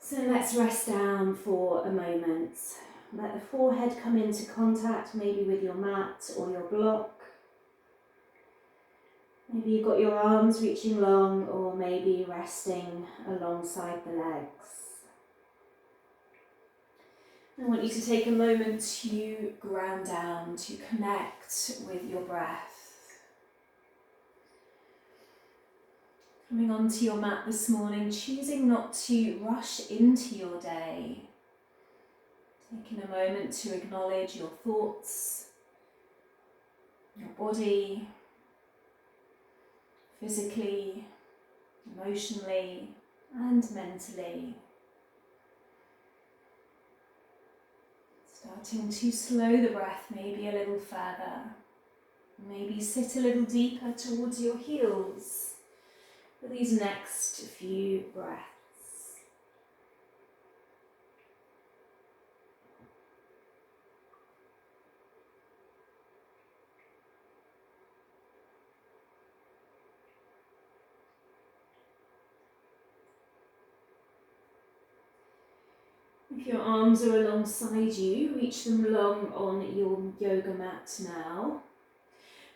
So let's rest down for a moment. Let the forehead come into contact, maybe with your mat or your block. Maybe you've got your arms reaching long, or maybe resting alongside the legs. I want you to take a moment to ground down, to connect with your breath. Coming onto your mat this morning, choosing not to rush into your day. Taking a moment to acknowledge your thoughts, your body, physically, emotionally, and mentally. Starting to slow the breath maybe a little further. Maybe sit a little deeper towards your heels for these next few breaths. If your arms are alongside you, reach them long on your yoga mat now.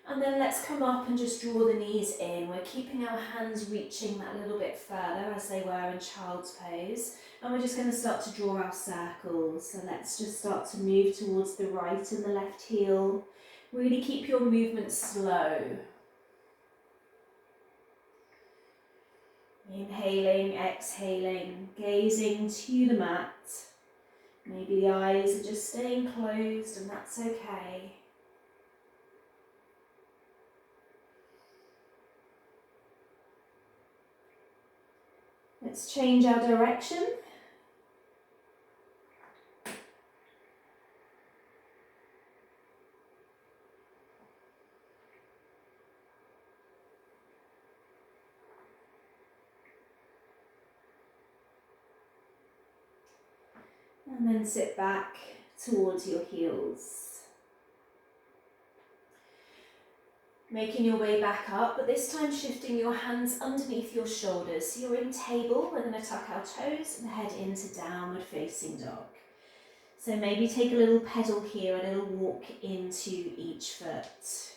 And then let's come up and just draw the knees in. We're keeping our hands reaching that little bit further as they were in child's pose. And we're just going to start to draw our circles. So let's just start to move towards the right and the left heel. Really keep your movement slow. Inhaling, exhaling, gazing to the mat. Maybe the eyes are just staying closed, and that's okay. Let's change our direction. And then sit back towards your heels. Making your way back up, but this time shifting your hands underneath your shoulders. So you're in table, we're going to tuck our toes and head into downward facing dog. So maybe take a little pedal here, a little walk into each foot.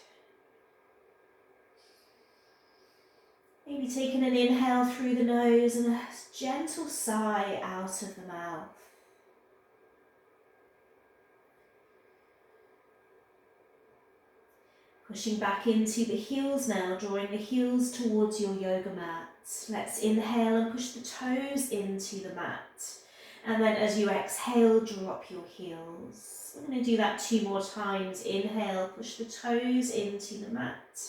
Maybe taking an inhale through the nose and a gentle sigh out of the mouth. Pushing back into the heels now, drawing the heels towards your yoga mat. Let's inhale and push the toes into the mat. And then as you exhale, drop your heels. We're going to do that 2 more times. Inhale, push the toes into the mat.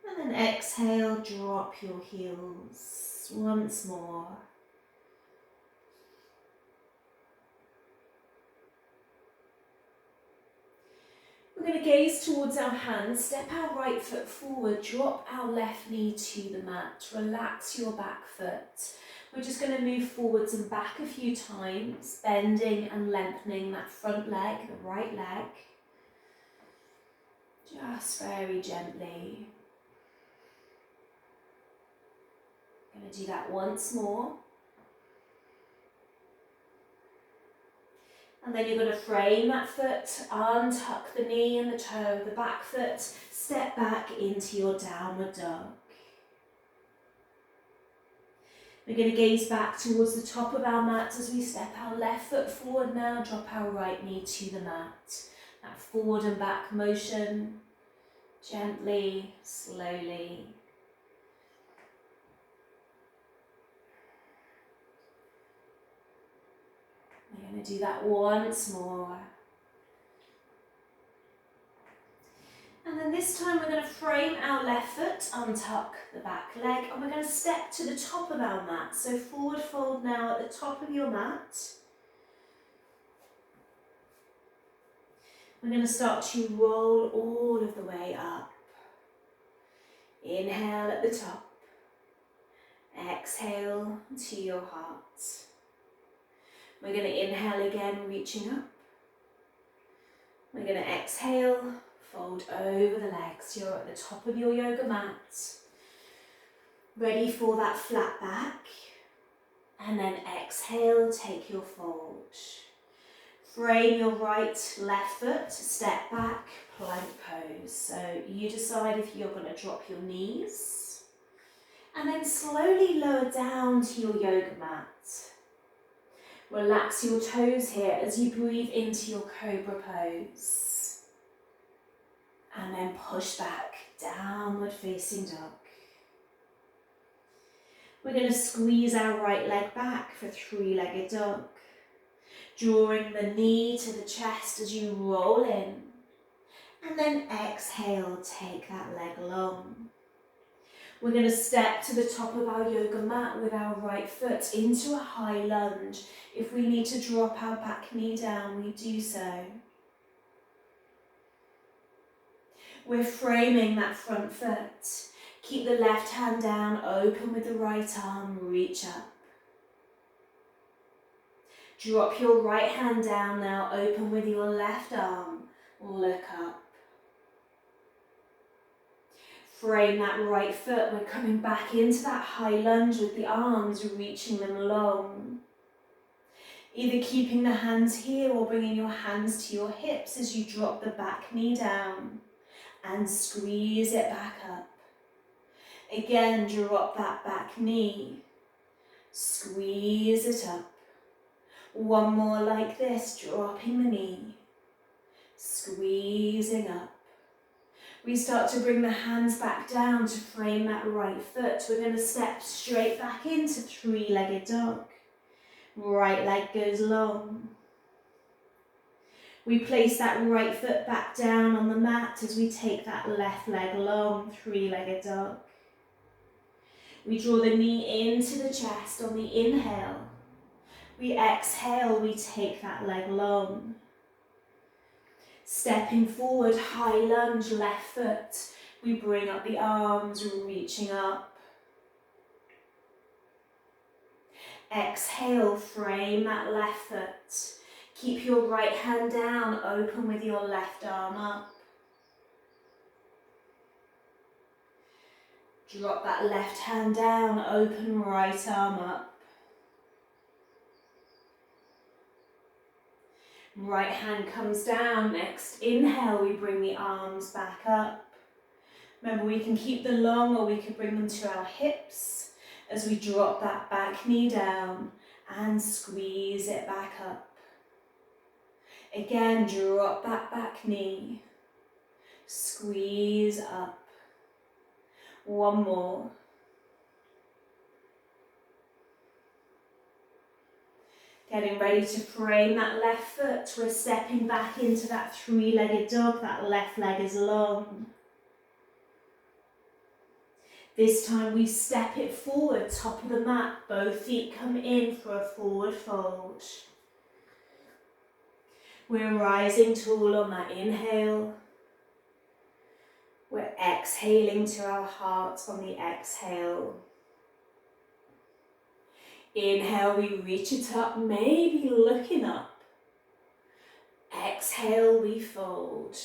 And then exhale, drop your heels. Once more. We're going to gaze towards our hands, step our right foot forward, drop our left knee to the mat, relax your back foot. We're just going to move forwards and back a few times, bending and lengthening that front leg, the right leg. Just very gently. I'm going to do that once more. And then you're going to frame that foot, untuck the knee and the toe, the back foot, step back into your downward dog. We're going to gaze back towards the top of our mat as we step our left foot forward now, drop our right knee to the mat. That forward and back motion, gently, slowly. We're going to do that once more. And then this time we're going to frame our left foot, untuck the back leg, and we're going to step to the top of our mat. So forward fold now at the top of your mat. We're going to start to roll all of the way up. Inhale at the top. Exhale to your heart. We're going to inhale again, reaching up. We're going to exhale, fold over the legs. You're at the top of your yoga mat. Ready for that flat back. And then exhale, take your fold. Frame your right, left foot, step back, plank pose. So you decide if you're going to drop your knees. And then slowly lower down to your yoga mat. Relax your toes here as you breathe into your cobra pose. And then push back, downward facing dog. We're going to squeeze our right leg back for three-legged dog. Drawing the knee to the chest as you roll in. And then exhale, take that leg long. We're going to step to the top of our yoga mat with our right foot into a high lunge. If we need to drop our back knee down, we do so. We're framing that front foot. Keep the left hand down, open with the right arm, reach up. Drop your right hand down now, open with your left arm, look up. Frame that right foot, we're coming back into that high lunge with the arms, reaching them long. Either keeping the hands here or bringing your hands to your hips as you drop the back knee down and squeeze it back up. Again, drop that back knee, squeeze it up. One more like this, dropping the knee, squeezing up. We start to bring the hands back down to frame that right foot. We're going to step straight back into three-legged dog. Right leg goes long. We place that right foot back down on the mat as we take that left leg long, three-legged dog. We draw the knee into the chest on the inhale. We exhale, we take that leg long. Stepping forward, high lunge, left foot. We bring up the arms, reaching up. Exhale, frame that left foot. Keep your right hand down, open with your left arm up. Drop that left hand down, open right arm up. Right hand comes down, next inhale we bring the arms back up. Remember we can keep them long or we can bring them to our hips as we drop that back knee down and squeeze it back up. Again, drop that back knee, squeeze up. One more. Getting ready to frame that left foot. We're stepping back into that three-legged dog. That left leg is long. This time we step it forward, top of the mat. Both feet come in for a forward fold. We're rising tall on that inhale. We're exhaling to our heart on the exhale. Inhale, we reach it up, maybe looking up. Exhale, we fold.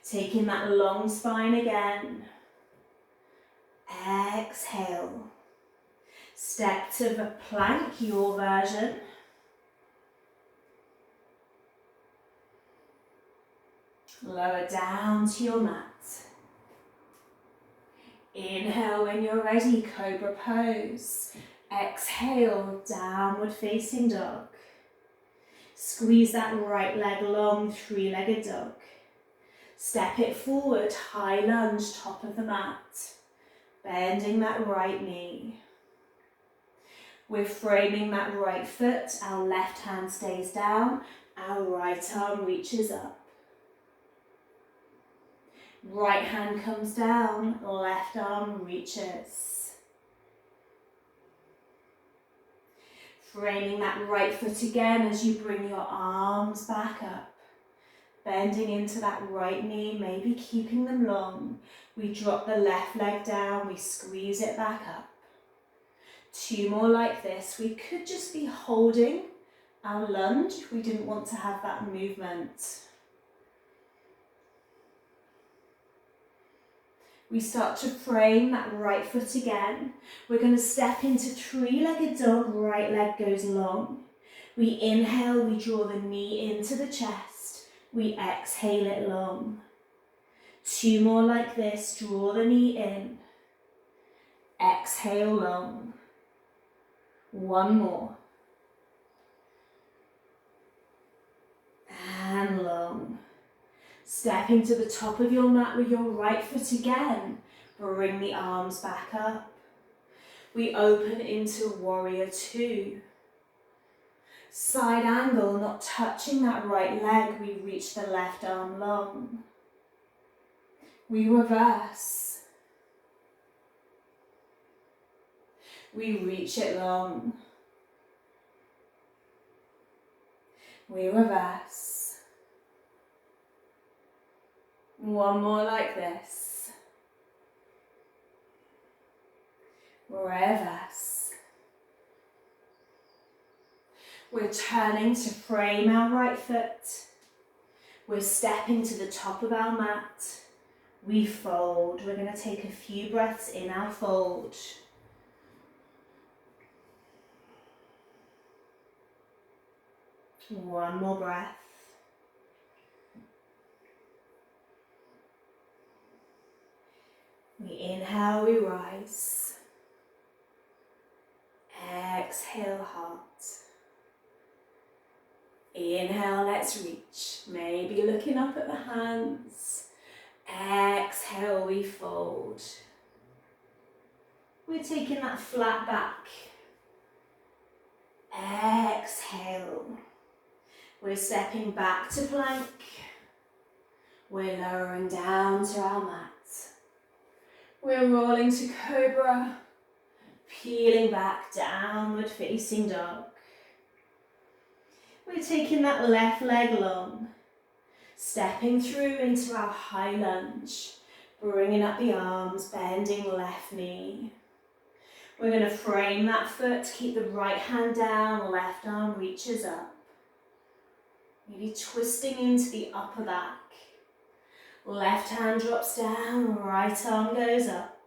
Taking that long spine again. Exhale. Step to the plank, your version. Lower down to your mat. Inhale when you're ready, cobra pose. Exhale, downward facing dog. Squeeze that right leg long, three-legged dog. Step it forward, high lunge, top of the mat. Bending that right knee. We're framing that right foot, our left hand stays down, our right arm reaches up. Right hand comes down, left arm reaches. Framing that right foot again as you bring your arms back up. Bending into that right knee, maybe keeping them long. We drop the left leg down, we squeeze it back up. Two more like this. We could just be holding our lunge if we didn't want to have that movement. We start to frame that right foot again. We're going to step into three-legged dog, right leg goes long. We inhale, we draw the knee into the chest. We exhale it long. 2 more like this, draw the knee in. Exhale long. 1 more. And long. Stepping to the top of your mat with your right foot again. Bring the arms back up. We open into warrior 2. Side angle, not touching that right leg, we reach the left arm long. We reverse. We reach it long. We reverse. 1 more like this. Reverse. We're turning to frame our right foot. We're stepping to the top of our mat. We fold. We're going to take a few breaths in our fold. One more breath. We inhale, we rise. Exhale, heart. Inhale, let's reach. Maybe looking up at the hands. Exhale, we fold. We're taking that flat back. Exhale. We're stepping back to plank. We're lowering down to our mat. We're rolling to cobra. Peeling back, downward facing dog. We're taking that left leg long. Stepping through into our high lunge. Bringing up the arms, bending left knee. We're going to frame that foot, keep the right hand down, left arm reaches up. Maybe twisting into the upper back. Left hand drops down, right arm goes up.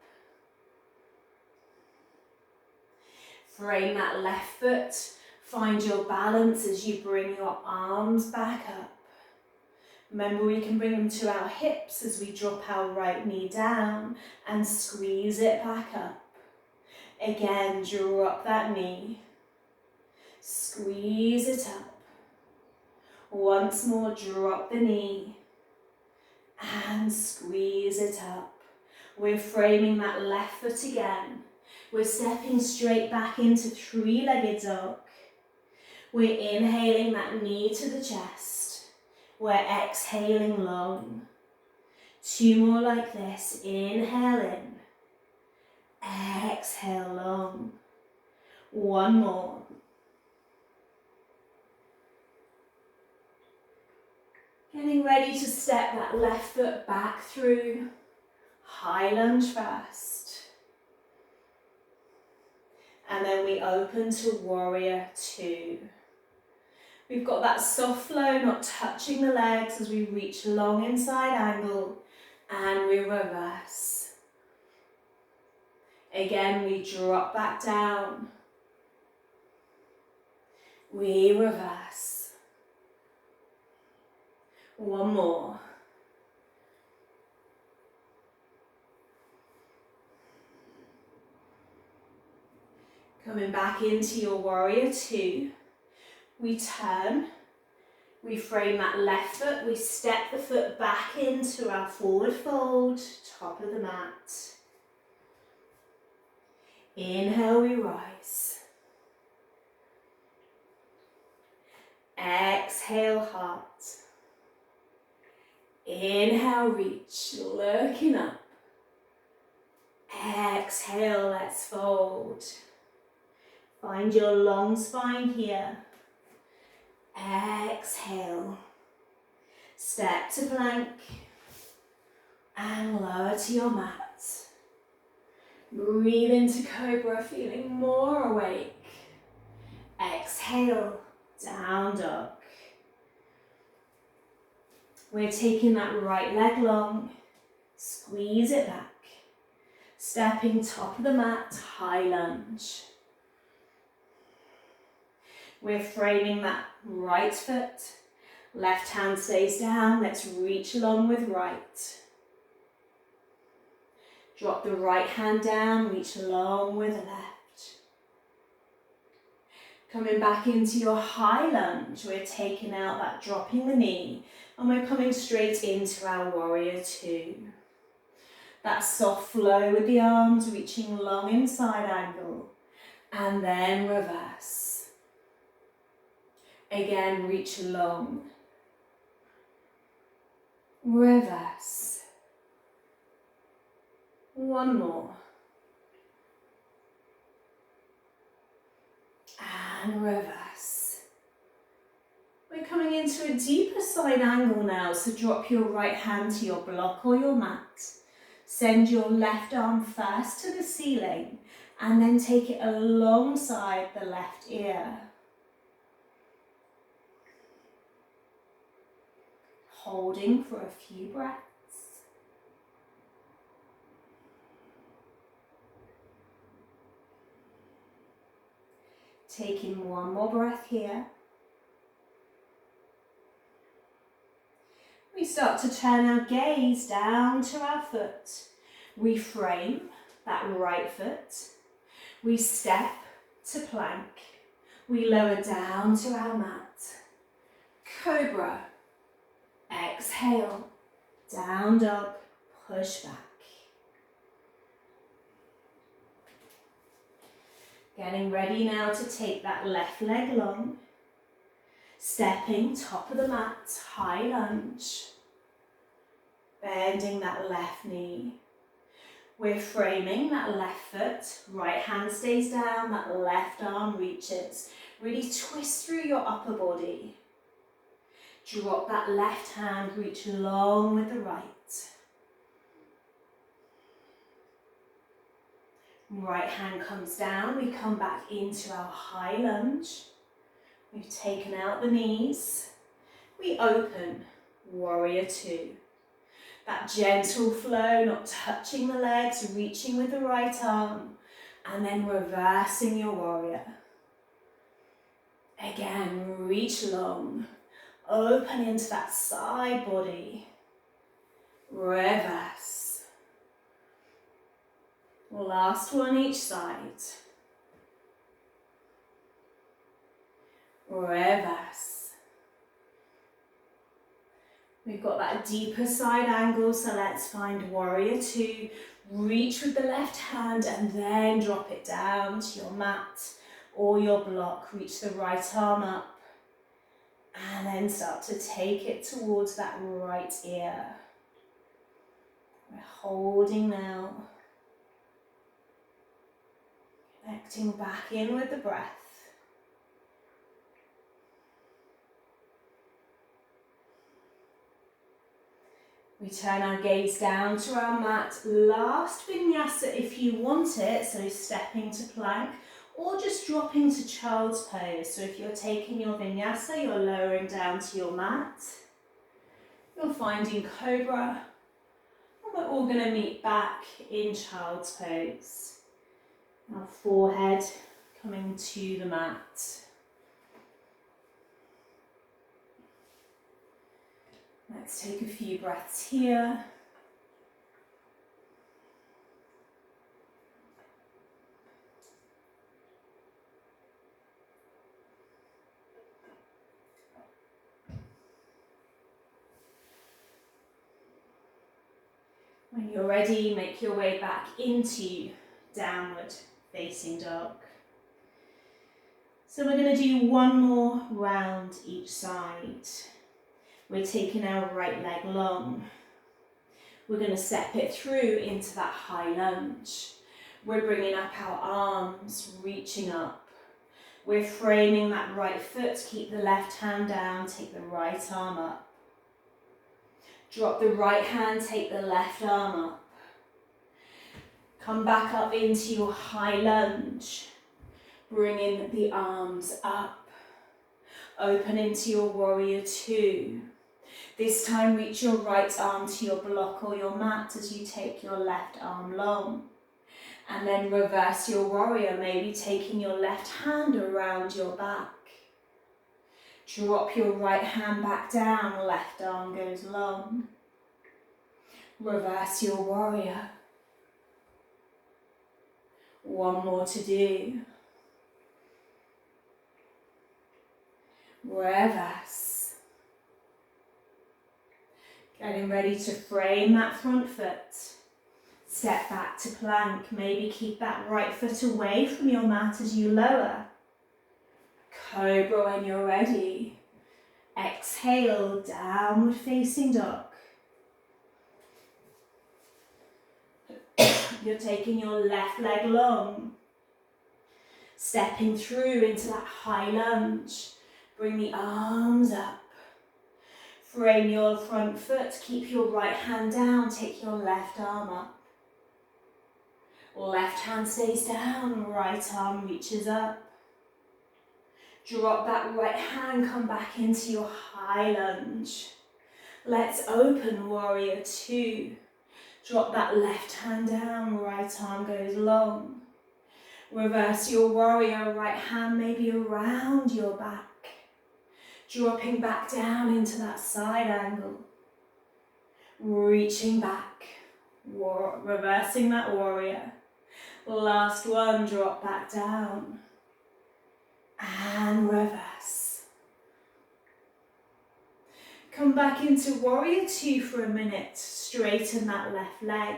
Frame that left foot. Find your balance as you bring your arms back up. Remember, we can bring them to our hips as we drop our right knee down and squeeze it back up. Again, draw up that knee. Squeeze it up. Once more, drop the knee and squeeze it up. We're framing that left foot again. We're stepping straight back into three-legged dog. We're inhaling that knee to the chest. We're exhaling long. 2 more like this. Inhale in. Exhale long. 1 more. Getting ready to step that left foot back through. High lunge first. And then we open to warrior 2. We've got that soft flow, not touching the legs as we reach long inside angle. And we reverse. Again, we drop back down. We reverse. 1 more. Coming back into your warrior 2. We turn. We frame that left foot. We step the foot back into our forward fold, top of the mat. Inhale, we rise. Exhale, heart. Inhale, reach, looking up. Exhale, let's fold. Find your long spine here. Exhale. Step to plank and lower to your mat. Breathe into cobra, feeling more awake. Exhale, down dog. We're taking that right leg long. Squeeze it back. Stepping top of the mat, high lunge. We're framing that right foot. Left hand stays down. Let's reach long with right. Drop the right hand down, reach long with left. Coming back into your high lunge, we're taking out that dropping the knee and we're coming straight into our warrior two. That soft flow with the arms, reaching long in side angle and then reverse. Again, reach long. Reverse. One more. And reverse. We're coming into a deeper side angle now, so drop your right hand to your block or your mat. Send your left arm first to the ceiling and then take it alongside the left ear. Holding for a few breaths. Taking one more breath here. We start to turn our gaze down to our foot. We frame that right foot. We step to plank. We lower down to our mat. Cobra. Exhale. Down dog. Push back. Getting ready now to take that left leg long. Stepping top of the mat, high lunge. Bending that left knee. We're framing that left foot. Right hand stays down, that left arm reaches. Really twist through your upper body. Drop that left hand, reach long with the right. Right hand comes down, we come back into our high lunge. We've taken out the knees. We open, warrior two. That gentle flow, not touching the legs, reaching with the right arm, and then reversing your warrior. Again, reach long, open into that side body. Reverse. Last one each side. Reverse. We've got that deeper side angle, so let's find warrior two. Reach with the left hand and then drop it down to your mat or your block. Reach the right arm up and then start to take it towards that right ear. We're holding now. Connecting back in with the breath. We turn our gaze down to our mat. Last vinyasa if you want it, so stepping to plank or just dropping to child's pose. So if you're taking your vinyasa, you're lowering down to your mat. You're finding cobra. And we're all going to meet back in child's pose. Our forehead coming to the mat. Let's take a few breaths here. When you're ready, make your way back into downward facing dog. So we're going to do one more round each side. We're taking our right leg long. We're going to step it through into that high lunge. We're bringing up our arms, reaching up. We're framing that right foot, keep the left hand down, take the right arm up. Drop the right hand, take the left arm up. Come back up into your high lunge. Bringing the arms up. Open into your warrior two. This time reach your right arm to your block or your mat as you take your left arm long. And then reverse your warrior, maybe taking your left hand around your back. Drop your right hand back down, left arm goes long. Reverse your warrior. One more to do. Reverse. Getting ready to frame that front foot. Step back to plank. Maybe keep that right foot away from your mat as you lower. Cobra when you're ready. Exhale, downward facing dog. You're taking your left leg long. Stepping through into that high lunge. Bring the arms up. Frame your front foot. Keep your right hand down. Take your left arm up. Left hand stays down. Right arm reaches up. Drop that right hand. Come back into your high lunge. Let's open warrior two. Drop that left hand down, right arm goes long. Reverse your warrior, right hand maybe around your back. Dropping back down into that side angle. Reaching back, reversing that warrior. Last one, drop back down. And reverse. Come back into warrior two for a minute. Straighten that left leg.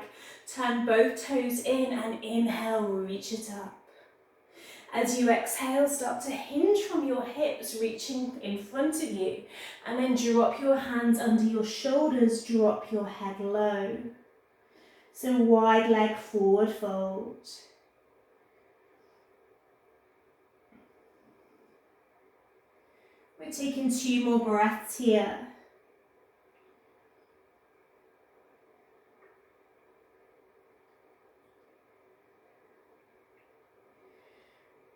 Turn both toes in and inhale, reach it up. As you exhale, start to hinge from your hips, reaching in front of you. And then drop your hands under your shoulders, drop your head low. So wide leg forward fold. We're taking 2 more breaths here.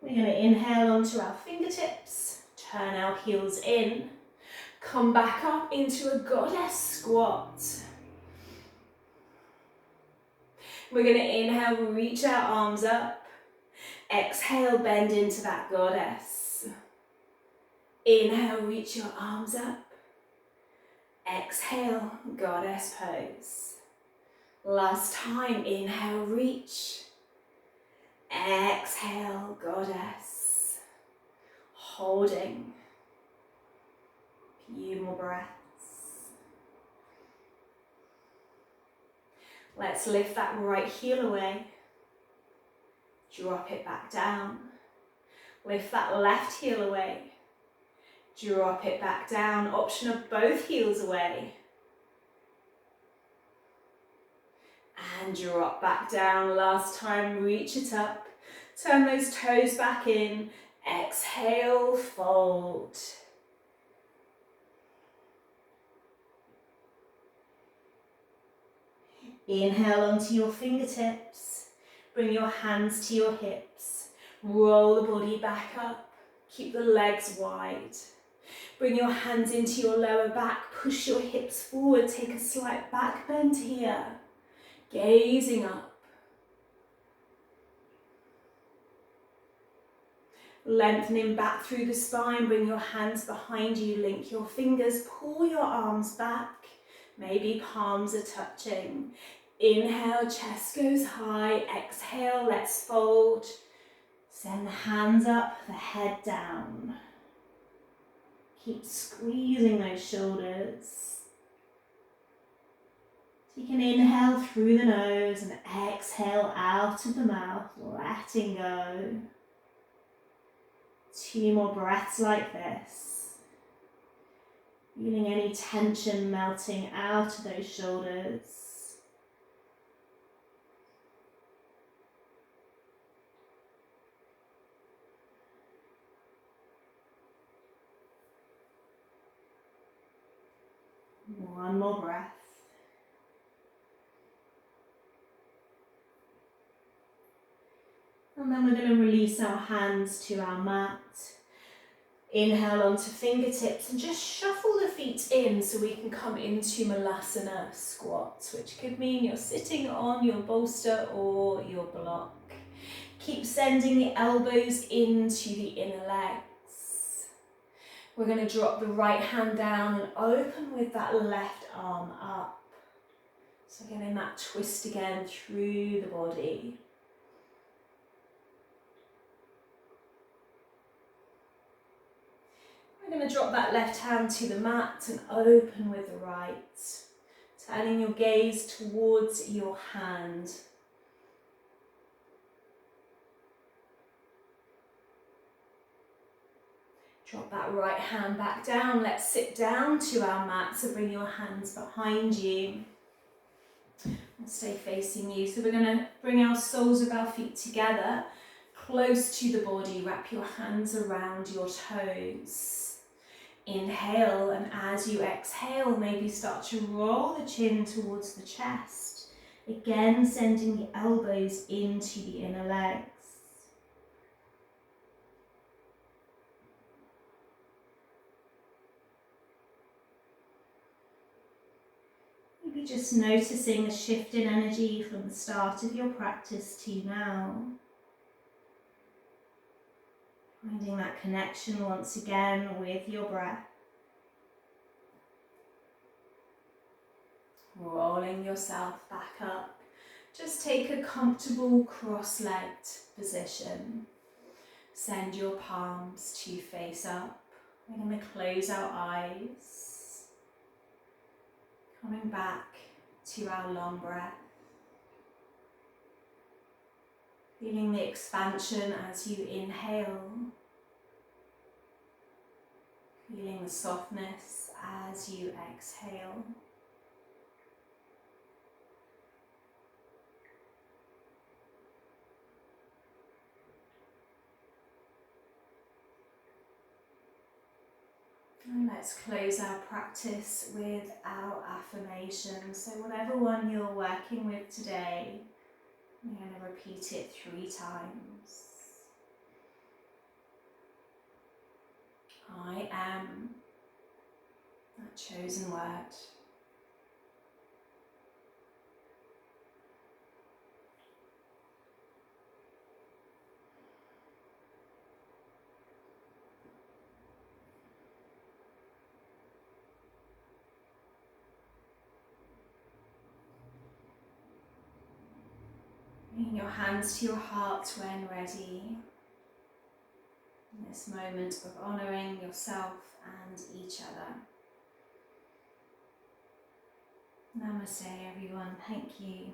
We're going to inhale onto our fingertips, turn our heels in, come back up into a goddess squat. We're going to inhale, reach our arms up, exhale, bend into that goddess. Inhale, reach your arms up, exhale, goddess pose. Last time, inhale, reach. Exhale, goddess. Holding. Few more breaths. Let's lift that right heel away. Drop it back down. Lift that left heel away. Drop it back down. Option of both heels away. And drop back down. Last time, reach it up. Turn those toes back in. Exhale, fold. Inhale onto your fingertips. Bring your hands to your hips. Roll the body back up. Keep the legs wide. Bring your hands into your lower back. Push your hips forward. Take a slight back bend here. Gazing up. Lengthening back through the spine, bring your hands behind you, link your fingers, pull your arms back, maybe palms are touching. Inhale, chest goes high, exhale, let's fold. Send the hands up, the head down. Keep squeezing those shoulders. You can inhale through the nose and exhale out of the mouth, letting go. 2 more breaths like this. Feeling any tension melting out of those shoulders. One more breath. And then we're going to release our hands to our mat. Inhale onto fingertips and just shuffle the feet in so we can come into Malasana squat, which could mean you're sitting on your bolster or your block. Keep sending the elbows into the inner legs. We're going to drop the right hand down and open with that left arm up. So getting that twist again through the body. We're going to drop that left hand to the mat and open with the right. Turning your gaze towards your hand. Drop that right hand back down. Let's sit down to our mat. So bring your hands behind you. And stay facing you. So we're going to bring our soles of our feet together, close to the body. Wrap your hands around your toes. Inhale, and as you exhale, maybe start to roll the chin towards the chest. Again, sending the elbows into the inner legs. Maybe just noticing the shift in energy from the start of your practice to now. Finding that connection once again with your breath. Rolling yourself back up. Just take a comfortable cross-legged position. Send your palms to face up. We're going to close our eyes. Coming back to our long breath. Feeling the expansion as you inhale. Feeling the softness as you exhale. And let's close our practice with our affirmations. So whatever one you're working with today, we're going to repeat it 3 times. I am that chosen word. Bring your hands to your heart when ready. In this moment of honouring yourself and each other. Namaste everyone, thank you.